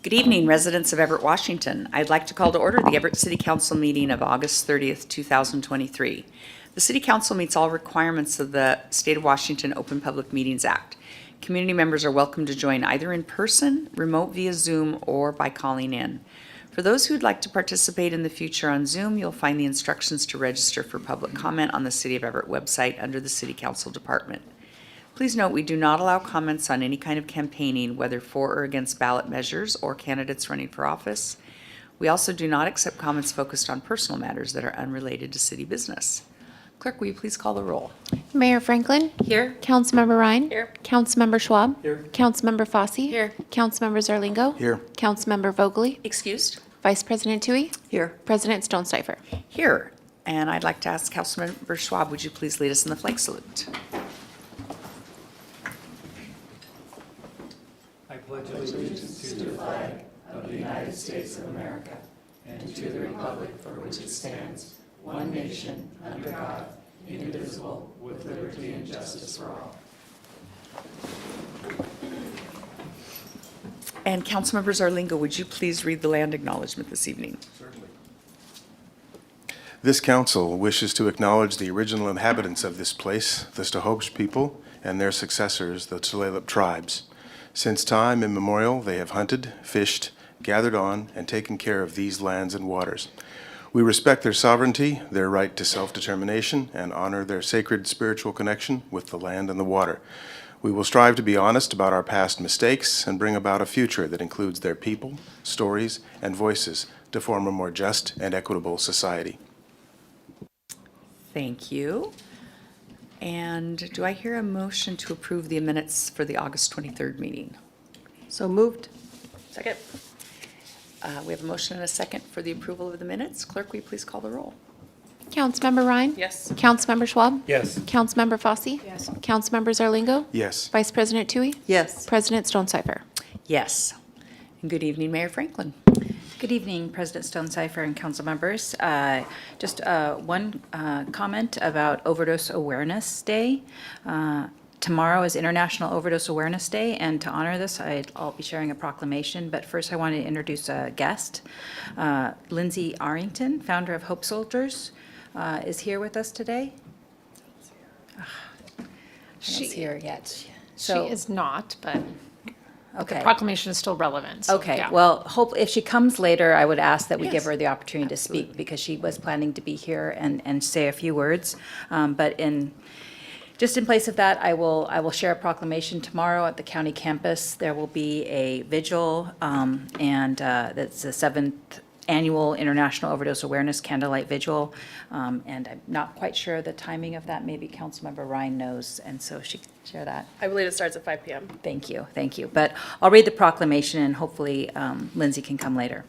Good evening, residents of Everett, Washington. I'd like to call to order the Everett City Council meeting of August 30th, 2023. The City Council meets all requirements of the State of Washington Open Public Meetings Act. Community members are welcome to join either in person, remote via Zoom, or by calling in. For those who'd like to participate in the future on Zoom, you'll find the instructions to register for public comment on the City of Everett website under the City Council Department. Please note, we do not allow comments on any kind of campaigning, whether for or against ballot measures or candidates running for office. We also do not accept comments focused on personal matters that are unrelated to city business. Clerk, will you please call the roll? Mayor Franklin. Here. Councilmember Ryan. Here. Councilmember Schwab. Here. Councilmember Fossey. Here. Councilmember Zarlingo. Here. Councilmember Vogely. Excused? Vice President Tui. Here. President Stonecipher. Here. And I'd like to ask Councilmember Schwab, would you please lead us in the flag salute? I pledge allegiance to the flag of the United States of America and to the republic for which it stands, one nation, under God, indivisible, with liberty and justice for all. And Councilmember Zarlingo, would you please read the land acknowledgement this evening? Certainly. This council wishes to acknowledge the original inhabitants of this place, the Snohomish people, and their successors, the Tulalip tribes. Since time immemorial, they have hunted, fished, gathered on, and taken care of these lands and waters. We respect their sovereignty, their right to self-determination, and honor their sacred spiritual connection with the land and the water. We will strive to be honest about our past mistakes and bring about a future that includes their people, stories, and voices to form a more just and equitable society. Thank you. And do I hear a motion to approve the minutes for the August 23rd meeting? So moved. Second. We have a motion and a second for the approval of the minutes. Clerk, will you please call the roll? Councilmember Ryan. Yes. Councilmember Schwab. Yes. Councilmember Fossey. Yes. Councilmember Zarlingo. Yes. Vice President Tui. Yes. President Stonecipher. Yes. And good evening, Mayor Franklin. Good evening, President Stonecipher and council members. Just one comment about Overdose Awareness Day. Tomorrow is International Overdose Awareness Day, and to honor this, I'll be sharing a proclamation. But first, I want to introduce a guest. Lindsay Arrington, founder of Hope Soldiers, is here with us today. She's here yet. She is not, but the Okay. proclamation is still relevant. So, Okay, yeah. well, if she comes later, I would ask that we give Yes, her the opportunity to speak, because she was planning to be here and say a few words. But just in place of that, I will share a proclamation tomorrow at the county campus. There will be a vigil, and that's the 7th Annual International Overdose Awareness Candlelight Vigil. And I'm not quite sure the timing of that. Maybe Councilmember Ryan knows, and so she can share that. I believe it starts at 5 p.m. Thank you, thank you. But I'll read the proclamation, and hopefully Lindsay can come later.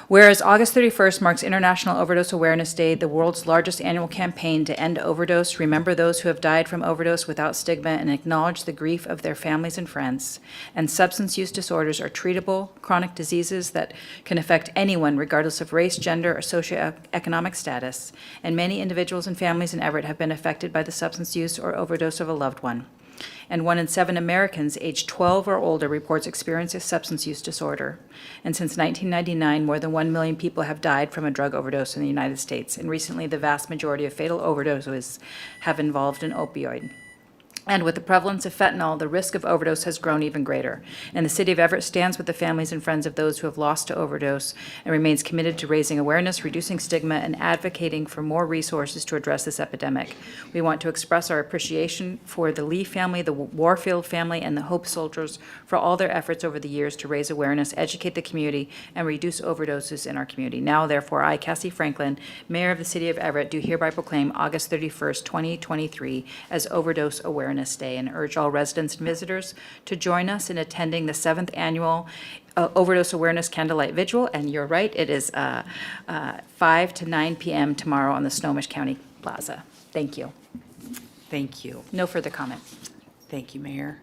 Whereas August 31st marks International Overdose Awareness Day, the world's largest annual campaign to end overdose, remember those who have died from overdose without stigma, and acknowledge the grief of their families and friends. And substance use disorders are treatable, chronic diseases that can affect anyone regardless of race, gender, or socioeconomic status. And many individuals and families in Everett have been affected by the substance use or overdose of a loved one. And 1 in 7 Americans aged 12 or older reports experience a substance use disorder. And since 1999, more than 1 million people have died from a drug overdose in the United States. And recently, the vast majority of fatal overdoses have involved an opioid. And with the prevalence of fentanyl, the risk of overdose has grown even greater. And the City of Everett stands with the families and friends of those who have lost to overdose and remains committed to raising awareness, reducing stigma, and advocating for more resources to address this epidemic. We want to express our appreciation for the Lee family, the Warfield family, and the Hope Soldiers for all their efforts over the years to raise awareness, educate the community, and reduce overdoses in our community. Now, therefore, I, Cassie Franklin, Mayor of the City of Everett, do hereby proclaim August 31st, 2023 as Overdose Awareness Day, and urge all residents and visitors to join us in attending the 7th Annual Overdose Awareness Candlelight Vigil. And you're right, it is 5 to 9 p.m. tomorrow on the Snohomish County Plaza. Thank you. Thank you. No further comment. Thank you, Mayor.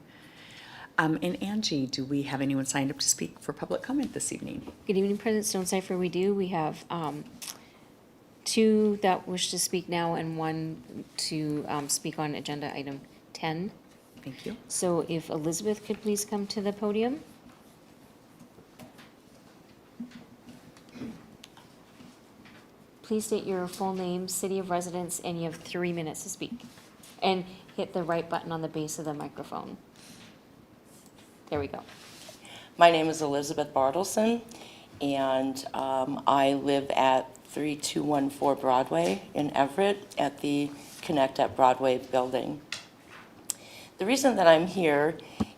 And Angie, do we have anyone signed up to speak for public comment this evening? Good evening, President Stonecipher. We do. We have 2 that wish to speak now and 1 to speak on agenda item 10. Thank you. So if Elizabeth could please come to the podium. Please state your full name, city of residence, and you have 3 minutes to speak. And hit the right button on the base of the microphone. There we go. My name is Elizabeth Bartleson, and I live at 3214 Broadway in Everett at the Connect at Broadway building. The reason that I'm here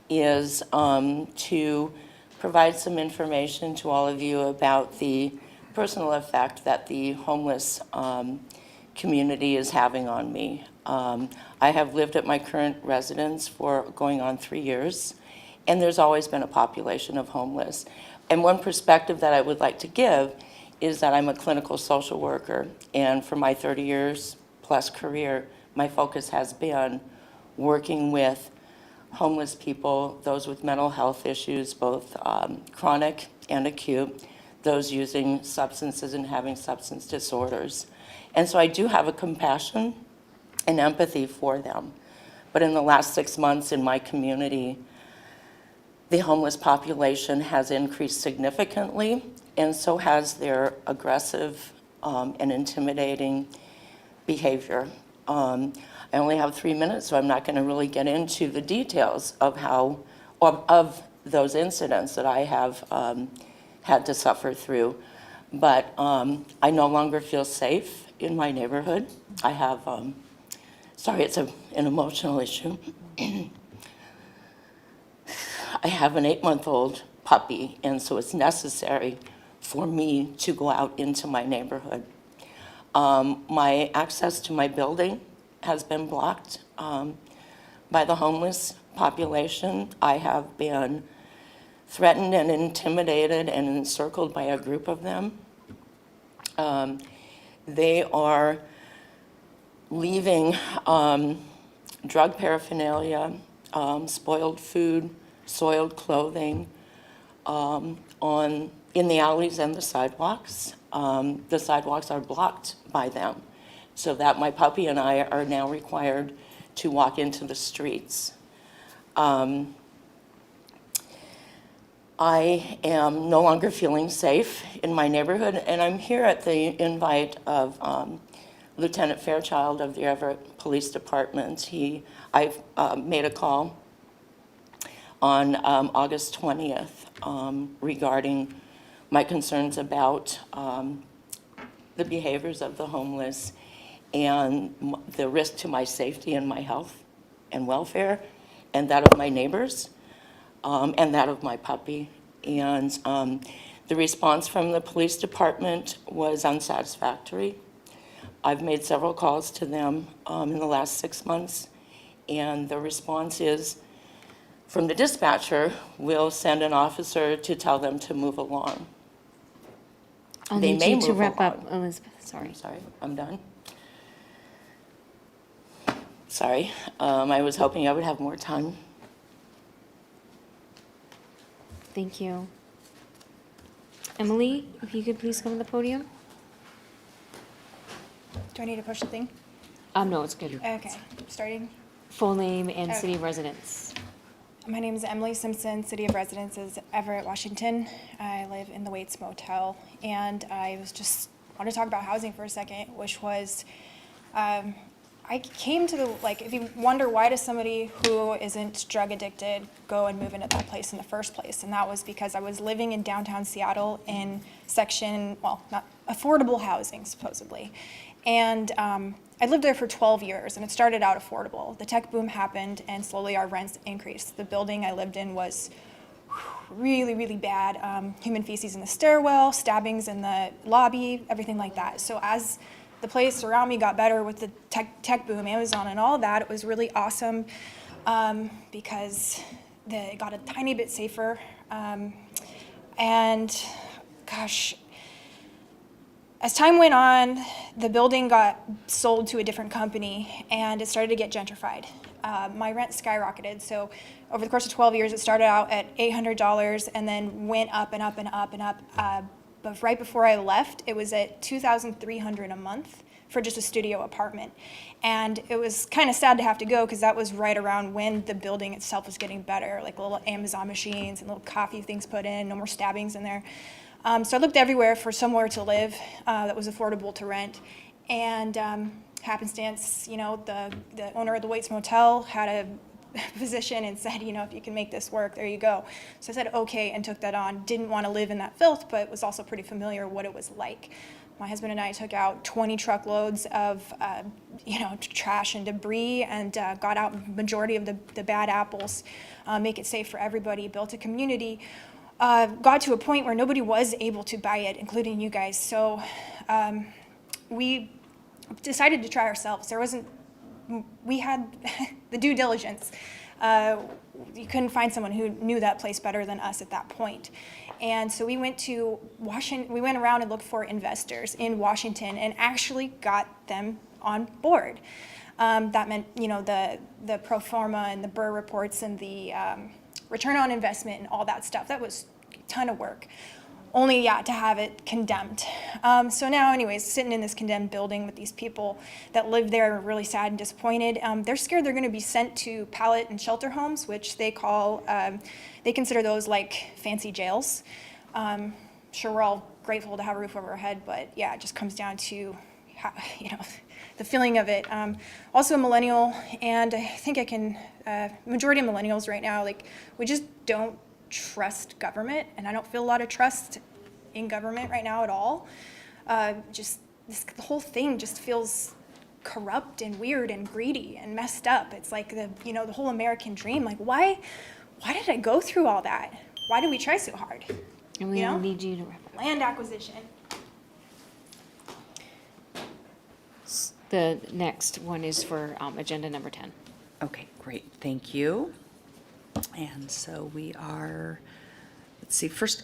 is to provide some information to all of you about the personal effect that the homeless community is having on me. I have lived at my current residence for going on 3 years, and there's always been a population of homeless. And one perspective that I would like to give is that I'm a clinical social worker, and for my 30 years plus career, my focus has been working with homeless people, those with mental health issues, both chronic and acute, those using substances and having substance disorders. And so I do have a compassion and empathy for them. But in the last 6 months in my community, the homeless population has increased significantly, and so has their aggressive and intimidating behavior. I only have 3 minutes, so I'm not going to really get into the details of of those incidents that I have had to suffer through. But I no longer feel safe in my neighborhood. I have, sorry, it's an emotional issue. I have an 8-month-old puppy, and so it's necessary for me to go out into my neighborhood. My access to my building has been blocked by the homeless population. I have been threatened and intimidated and encircled by a group of them. They are leaving drug paraphernalia, spoiled food, soiled clothing in the alleys and the sidewalks. The sidewalks are blocked by them, so that my puppy and I are now required to walk into the streets. I am no longer feeling safe in my neighborhood, and I'm here at the invite of Lieutenant Fairchild of the Everett Police Department. I've made a call on August 20th regarding my concerns about the behaviors of the homeless and the risk to my safety and my health and welfare, and that of my neighbors, and that of my puppy. And the response from the police department was unsatisfactory. I've made several calls to them in the last 6 months, and the response is, from the dispatcher, we'll send an officer to tell them to move along. I'll They need may you to move wrap up, along. Elizabeth, sorry. I'm sorry, I'm done. Sorry, I was hoping I would have more time. Thank you. Emily, if you could please come to the podium? Do I need to push the thing? No, it's good. Okay, starting. Full name and city of residence. My name is Emily Simpson, City of Residence is Everett, Washington. I live in the Waits Motel, and I want to talk about housing for a second, which was, I came to if you wonder why does somebody who isn't drug addicted go and move into that place in the first place, and that was because I was living in downtown Seattle in not affordable housing, supposedly. And I lived there for 12 years, and it started out affordable. The tech boom happened, and slowly our rents increased. The building I lived in was really, really bad. Human feces in the stairwell, stabbings in the lobby, everything like that. So as the place around me got better with the tech boom, Amazon and all that, it was really awesome because it got a tiny bit safer. And gosh, as time went on, the building got sold to a different company, and it started to get gentrified. My rent skyrocketed. So over the course of 12 years, it started out at $800 and then went up and up and up and up. But right before I left, it was at $2,300 a month for just a studio apartment. And it was kind of sad to have to go because that was right around when the building itself was getting better, like little Amazon machines and little coffee things put in, no more stabbings in there. So I looked everywhere for somewhere to live that was affordable to rent. And happenstance, you know, the owner of the Waits Motel had a position and said, you know, if you can make this work, there you go. So I said, okay, and took that on. Didn't want to live in that filth, but was also pretty familiar what it was like. My husband and I took out 20 truckloads of, you know, trash and debris and got out majority of the bad apples, make it safe for everybody, built a community, got to a point where nobody was able to buy it, including you guys. So we decided to try ourselves. We had the due diligence. You couldn't find someone who knew that place better than us at that point. And so we went to Washington, we went around and looked for investors in Washington and actually got them on board. That meant, you know, the pro forma and the Burr reports and the return on investment and all that stuff. That was a ton of work. Only, yeah, to have it condemned. So now, anyways, sitting in this condemned building with these people that live there are really sad and disappointed. They're scared they're going to be sent to pallet and shelter homes, which they call, they consider those like fancy jails. Sure, we're all grateful to have a roof over our head, but yeah, it just comes down to, how, you know, the feeling of it. Also a millennial, and I think majority of millennials right now, like, we just don't trust government, and I don't feel a lot of trust in government right now at all. The whole thing just feels corrupt and weird and greedy and messed up. It's like the whole American dream. Like, why did I go through all that? Why did we try so hard? And we need you to wrap it up. Land acquisition. The next one is for agenda number 10. Okay, great, thank you. And so we are, let's see, first,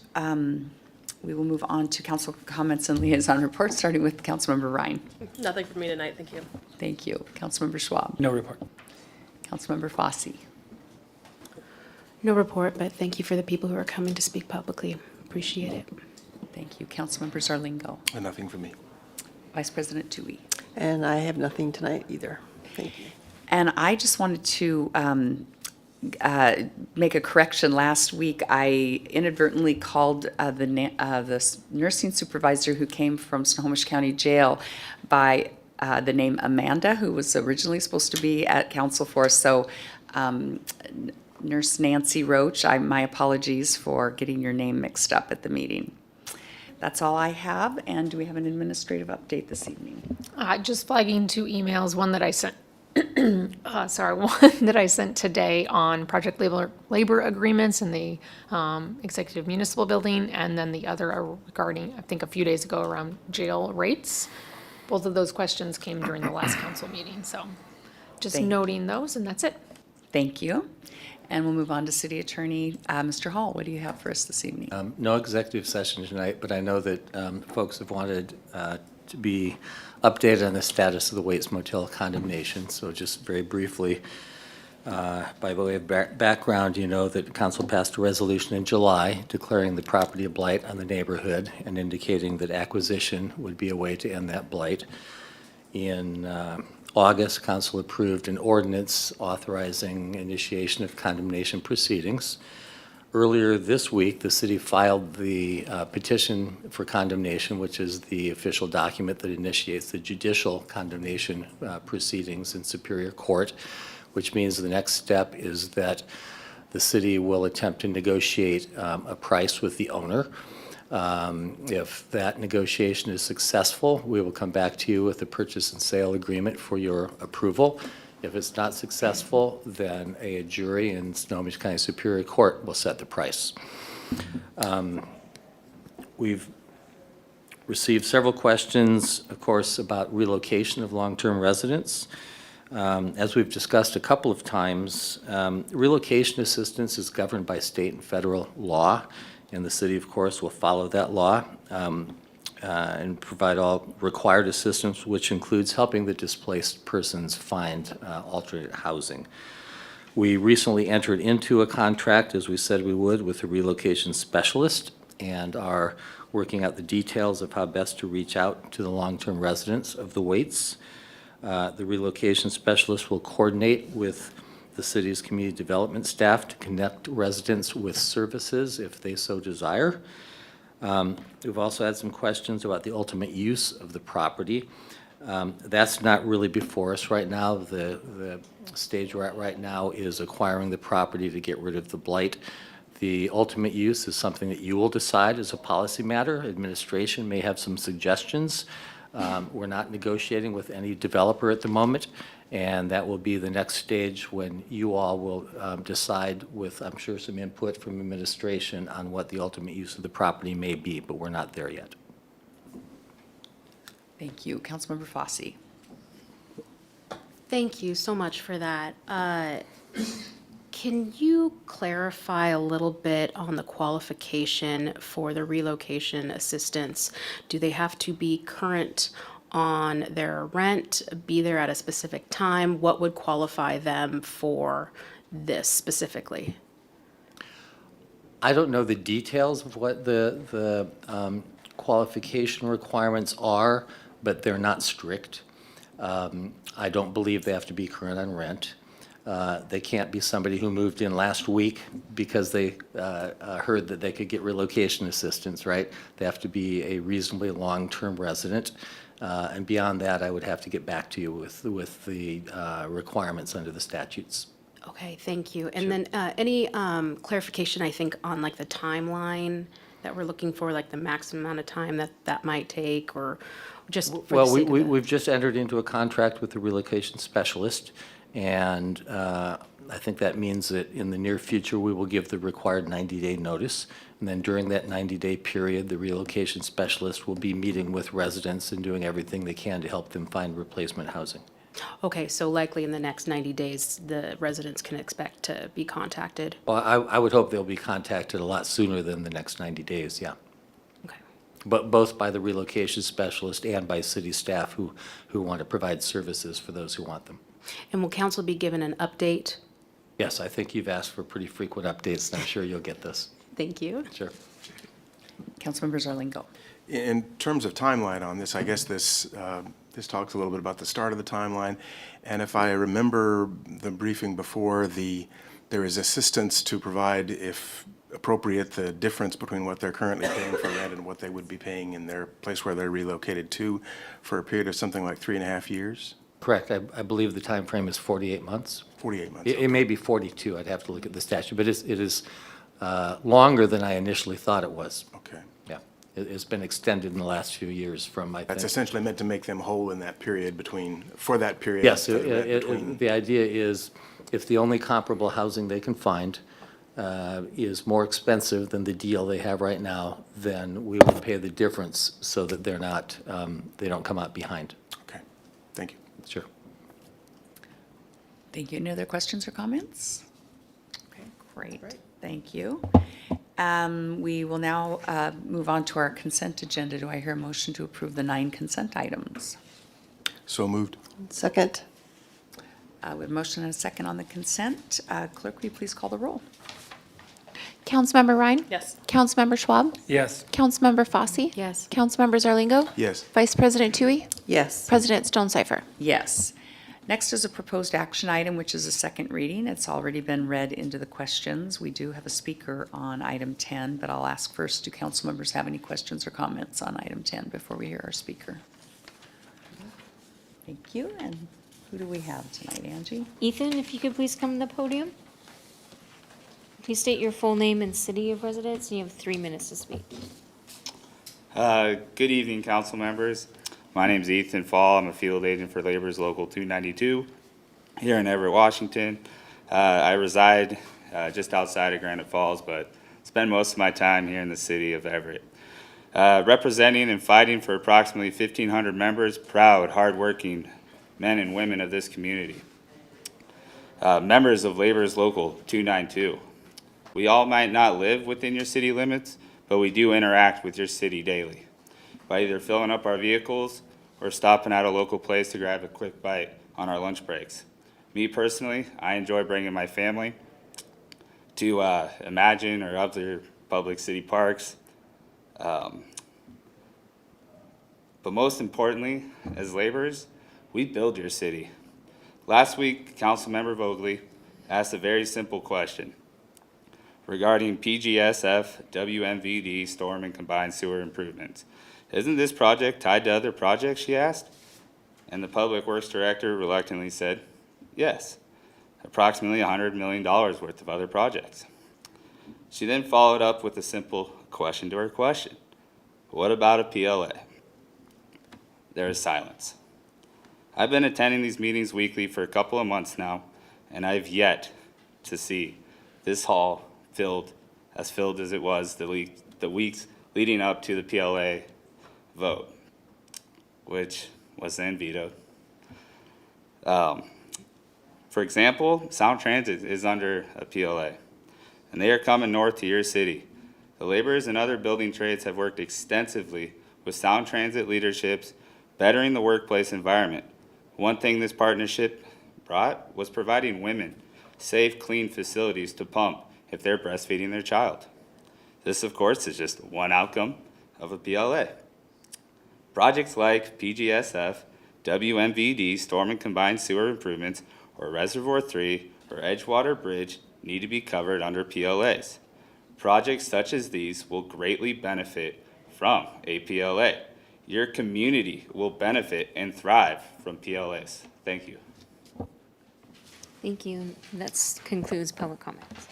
we will move on to council comments and liaison reports, starting with Councilmember Ryan. Nothing for me tonight, thank you. Thank you. Councilmember Schwab. No report. Councilmember Fosse. No report, but thank you for the people who are coming to speak publicly. Appreciate it. Thank you. Councilmember Zarlingo. And nothing for me. Vice President Tui. And I have nothing tonight either. Thank you. And I just wanted to make a correction. Last week, I inadvertently called the nursing supervisor who came from Snohomish County Jail by the name Amanda, who was originally supposed to be at council for us. So Nurse Nancy Roach, my apologies for getting your name mixed up at the meeting. That's all I have. And do we have an administrative update this evening? Just flagging 2 emails, one that I sent, one that I sent today on project labor agreements in the executive municipal building, and then the other regarding, I think a few days ago, around jail rates. Both of those questions came during the last council meeting, so just Thank you. noting those, and that's it. Thank you. And we'll move on to City Attorney, Mr. Hall. What do you have for us this evening? No executive session tonight, but I know that folks have wanted to be updated on the status of the Waits Motel condemnation. So just very briefly, by way of background, you know that council passed a resolution in July declaring the property a blight on the neighborhood and indicating that acquisition would be a way to end that blight. In August, council approved an ordinance authorizing initiation of condemnation proceedings. Earlier this week, the city filed the petition for condemnation, which is the official document that initiates the judicial condemnation proceedings in Superior Court, which means the next step is that the city will attempt to negotiate a price with the owner. If that negotiation is successful, we will come back to you with a purchase and sale agreement for your approval. If it's not successful, then a jury in Snohomish County Superior Court will set the price. We've received several questions, of course, about relocation of long-term residents. As we've discussed a couple of times, relocation assistance is governed by state and federal law, and the city, of course, will follow that law and provide all required assistance, which includes helping the displaced persons find alternate housing. We recently entered into a contract, as we said we would, with a relocation specialist and are working out the details of how best to reach out to the long-term residents of the Waits. The relocation specialist will coordinate with the city's community development staff to connect residents with services if they so desire. We've also had some questions about the ultimate use of the property. That's not really before us right now. The stage we're at right now is acquiring the property to get rid of the blight. The ultimate use is something that you will decide as a policy matter. Administration may have some suggestions. We're not negotiating with any developer at the moment, and that will be the next stage when you all will decide with, I'm sure, some input from administration on what the ultimate use of the property may be, but we're not there yet. Thank you. Councilmember Fosse. Thank you so much for that. Can you clarify a little bit on the qualification for the relocation assistance? Do they have to be current on their rent, be there at a specific time? What would qualify them for this specifically? I don't know the details of what the qualification requirements are, but they're not strict. I don't believe they have to be current on rent. They can't be somebody who moved in last week because they heard that they could get relocation assistance, right? They have to be a reasonably long-term resident. And beyond that, I would have to get back to you with the requirements under the statutes. Okay, thank you. And then any clarification, I think, on like the timeline that we're looking for, like the maximum amount of time that might take, or just for the Well, sake of it? we've just entered into a contract with the relocation specialist, and I think that means that in the near future, we will give the required 90-day notice. And then during that 90-day period, the relocation specialist will be meeting with residents and doing everything they can to help them find replacement housing. Okay, so likely in the next 90 days, the residents can expect to be contacted? Well, I would hope they'll be contacted a lot sooner than the next 90 days, yeah. Okay. But both by the relocation specialist and by city staff who want to provide services for those who want them. And will council be given an update? Yes, I think you've asked for pretty frequent updates, and I'm sure you'll get this. Thank you. Sure. Councilmember Zarlingo. In terms of timeline on this, I guess this talks a little bit about the start of the timeline. And if I remember the briefing before, there is assistance to provide, if appropriate, the difference between what they're currently paying for rent and what they would be paying in their place where they're relocated to for a period of something like 3.5 years? Correct. I believe the time frame is 48 months. 48 months. It may be 42. I'd have to look at the statute, but it is longer than I initially thought it was. Okay. Yeah. It's been extended in the last few years from, I That's think. essentially meant to make them whole in that period for that period. Yes, instead of that between. the idea is if the only comparable housing they can find is more expensive than the deal they have right now, then we will pay the difference so that they're not, they don't come out behind. Okay, thank you. Sure. Thank you. Any other questions or comments? Okay, great. Thank you. We will now move on to our consent agenda. Do I hear a motion to approve the 9 consent items? So moved. Second? We have a motion and a second on the consent. Clerk, will you please call the roll? Councilmember Ryan? Yes. Councilmember Schwab? Yes. Councilmember Fosse? Yes. Councilmember Zarlingo? Yes. Vice President Tui? Yes. President Stonecipher? Yes. Next is a proposed action item, which is a second reading. It's already been read into the questions. We do have a speaker on item 10, but I'll ask first, do council members have any questions or comments on item 10 before we hear our speaker? Thank you. And who do we have tonight, Angie? Ethan, if you could please come to the podium. Please state your full name and city of residence, and you have 3 minutes to speak. Good evening, council members. My name is Ethan Fall. I'm a field agent for Labor's Local 292 here in Everett, Washington. I reside just outside of Granite Falls, but spend most of my time here in the city of Everett. Representing and fighting for approximately 1,500 members, proud, hardworking men and women of this community. Members of Labor's Local 292. We all might not live within your city limits, but we do interact with your city daily by either filling up our vehicles or stopping at a local place to grab a quick bite on our lunch breaks. Me personally, I enjoy bringing my family to Imagine or other public city parks. But most importantly, as laborers, we build your city. Last week, Councilmember Vogley asked a very simple question. regarding PGSF WMVD storm and combined sewer improvements. Isn't this project tied to other projects, she asked? And the Public Works Director reluctantly said, yes, approximately $100 million worth of other projects. She then followed up with a simple question to her question. What about a PLA? There is silence. I've been attending these meetings weekly for a couple of months now, and I've yet to see this hall filled as it was the weeks leading up to the PLA vote, which was then vetoed. For example, Sound Transit is under a PLA, and they are coming north to your city. The laborers and other building trades have worked extensively with Sound Transit leaderships, bettering the workplace environment. One thing this partnership brought was providing women safe, clean facilities to pump if they're breastfeeding their child. This, of course, is just one outcome of a PLA. Projects like PGSF, WMVD, storm and combined sewer improvements, or Reservoir 3 or Edgewater Bridge need to be covered under PLAs. Projects such as these will greatly benefit from a PLA. Your community will benefit and thrive from PLAs. Thank you. Thank you. That concludes public comments.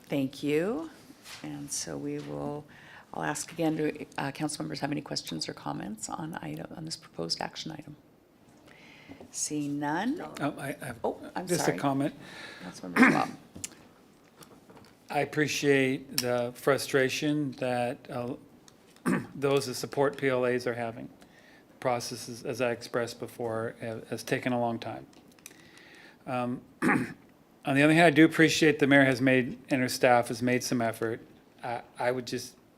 Thank you. And so I'll ask again, do council members have any questions or comments on this proposed action item? Seeing none. I'm Just a sorry. comment. Councilmember Schwab. I appreciate the frustration that those that support PLAs are having. The process, as I expressed before, has taken a long time. On the other hand, I do appreciate the mayor and her staff has made some effort.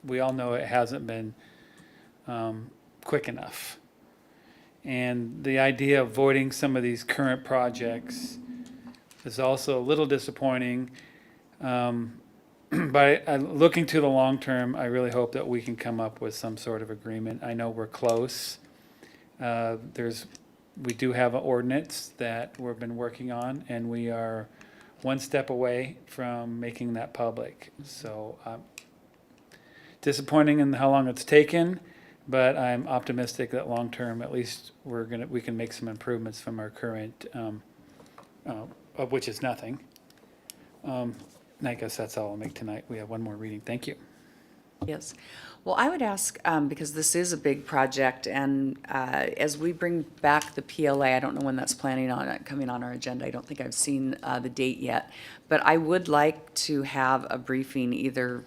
We all know it hasn't been quick enough. And the idea of voiding some of these current projects is also a little disappointing. But looking to the long term, I really hope that we can come up with some sort of agreement. I know we're close. We do have an ordinance that we've been working on, and we are one step away from making that public. So disappointing in how long it's taken, but I'm optimistic that long term, at least we can make some improvements from our current, of which is nothing. And I guess that's all I'll make tonight. We have one more reading. Thank you. Yes. Well, I would ask, because this is a big project, and as we bring back the PLA, I don't know when that's coming on our agenda. I don't think I've seen the date yet. But I would like to have a briefing either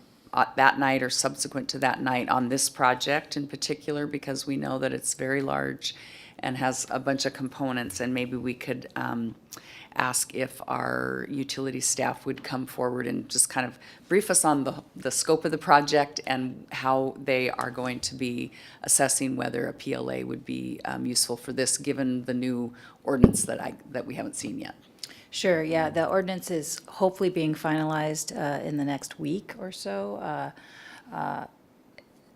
that night or subsequent to that night on this project in particular, because we know that it's very large and has a bunch of components, and maybe we could ask if our utility staff would come forward and just kind of brief us on the scope of the project and how they are going to be assessing whether a PLA would be useful for this, given the new ordinance that we haven't seen yet. Sure, yeah, the ordinance is hopefully being finalized in the next week or so.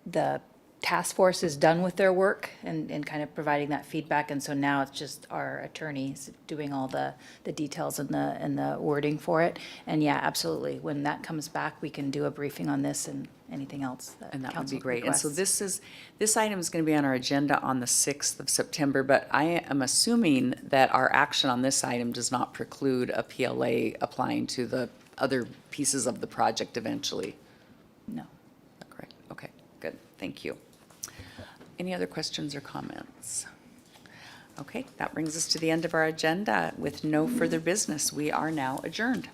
The task force is done with their work and kind of providing that feedback, and so now it's just our attorneys doing all the details and the wording for it. And yeah, absolutely, when that comes back, we can do a briefing on this and anything else that And that would council be great. And so requests. this item is going to be on our agenda on the 6th of September, but I am assuming that our action on this item does not preclude a PLA applying to the other pieces of the project eventually. No. Correct. Okay, good. Thank you. Any other questions or comments? Okay, that brings us to the end of our agenda. With no further business, we are now adjourned.